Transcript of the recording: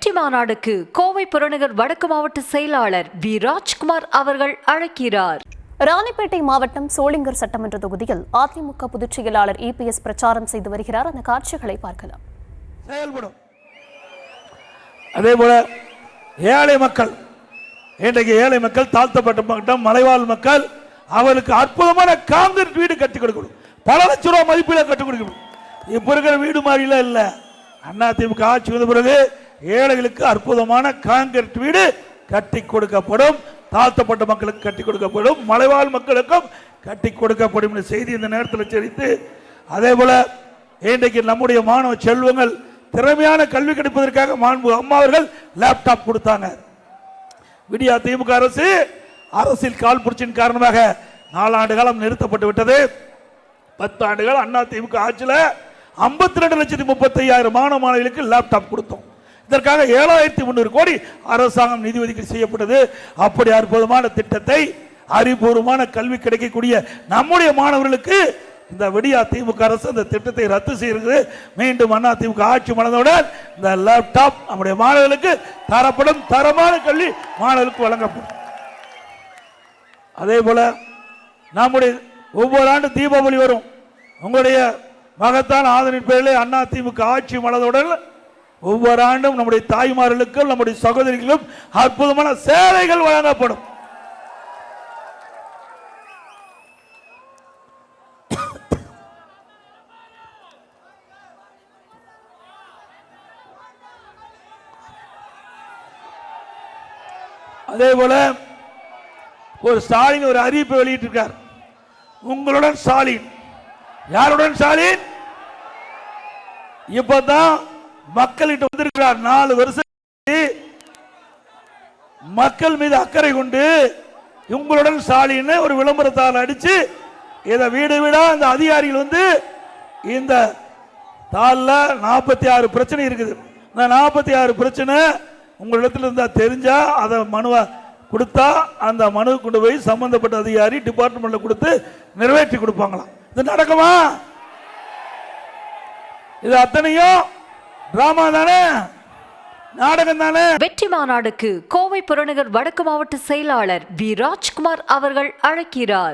வெற்றி மாநாடுக்கு கோவை புறநகர் வடக்கு மாவட்ட செயலாளர் வி ராஜ்குமார் அவர்கள் அழைக்கிறார். ராணிப்பேட்டை மாவட்டம் சோளிங்கர் சட்டமன்ற தொகுதியில் அதிமுக பொதுச் செயலாளர் EPS பிரச்சாரம் செய்து வருகிறார். அந்த காட்சிகளை பார்க்கலாம். செயல்படும். அதேபோல ஏழை மக்கள், இன்றைக்கு ஏழை மக்கள், தாழ்த்தப்பட்ட மக்கள், மலைவாழ் மக்கள், அவர்களுக்கு அற்புதமான காங்கிரீட் வீடு கட்டி கொடுக்கணும். பல லட்சம் ரூபாய் மதிப்பீடு கட்டி கொடுக்கணும். இப்ப இருக்கிற வீடு மாதிரில இல்ல. அதிமுக ஆட்சி வந்த பிறகு ஏழைகளுக்கு அற்புதமான காங்கிரீட் வீடு கட்டி கொடுக்கப்படும். தாழ்த்தப்பட்ட மக்களுக்கு கட்டி கொடுக்கப்படும், மலைவாழ் மக்களுக்கும் கட்டி கொடுக்கப்படும் செய்தி இந்த நேரத்தில் தெரிவித்து, அதே போல இன்றைக்கு நம்முடைய மாணவ செல்வங்கள் திறமையான கல்வி கிடைப்பதற்காக மாண்பு அம்மா அவர்கள் லேப்டாப் கொடுத்தாங்க. விடியா திமுக அரசு அரசியல் கால் புரட்சியின் காரணமாக 4 ஆண்டு காலம் நிறுத்தப்பட்டு விட்டது. 10 ஆண்டுகள் அதிமுக ஆட்சியில் 52,35,000 மாணவ மாணவிகளுக்கு லேப்டாப் கொடுத்தோம். இதற்காக 7,300 கோடி அரசாங்கம் நிதி ஒதுக்கீடு செய்யப்பட்டது. அப்படி அற்புதமான திட்டத்தை, அறிவுபூர்வமான கல்வி கிடைக்கக்கூடிய நம்முடைய மாணவர்களுக்கு இந்த விடியா திமுக அரசு இந்த திட்டத்தை ரத்து செய்கிறது. மீண்டும் அதிமுக ஆட்சி மலர்ந்தவுடன் இந்த லேப்டாப் நம்முடைய மாணவர்களுக்கு தரப்படும். தரமான கல்வி மாணவர்களுக்கு வழங்கப்படும். அதே போல நம்முடைய ஒவ்வொரு ஆண்டு தீபாவளி வரும். உங்களுடைய மகத்தான ஆதரவின் பேரில் அதிமுக ஆட்சி மலர்ந்தவுடன் ஒவ்வொரு ஆண்டும் நம்முடைய தாய்மார்களுக்கும் நம்முடைய சகோதரிகளும் அற்புதமான சேவைகள் வழங்கப்படும். அதே போல ஒரு ஸ்டாலின் ஒரு அறிவிப்பை வெளியிட்டிருக்கார். உங்களுடன் ஸ்டாலின். யாருடன் ஸ்டாலின்? இப்பதான் மக்களிடம் வந்திருக்கிறார். 4 வருஷம் மக்கள் மீது அக்கறை கொண்டு உங்களுடன் ஸ்டாலின் ஒரு விளம்பரத்தால் அடிச்சு இதை வீடு வீடா இந்த அதிகாரிகள் வந்து இந்த தாளில் 46 பிரச்சனை இருக்குது. இந்த 46 பிரச்சனை உங்களிடத்தில் இருந்தா தெரிஞ்சா அதை மனுவை கொடுத்தா அந்த மனு கொண்டு போய் சம்பந்தப்பட்ட அதிகாரி டிபார்ட்மெண்ட்ல கொடுத்து நிறைவேற்றி கொடுப்பாங்களாம். இது நடக்குமா? இது அத்தனையும் டிராமா தானே, நாடகம் தானே. வெற்றி மாநாடுக்கு கோவை புறநகர் வடக்கு மாவட்ட செயலாளர் வி ராஜ்குமார் அவர்கள் அழைக்கிறார்.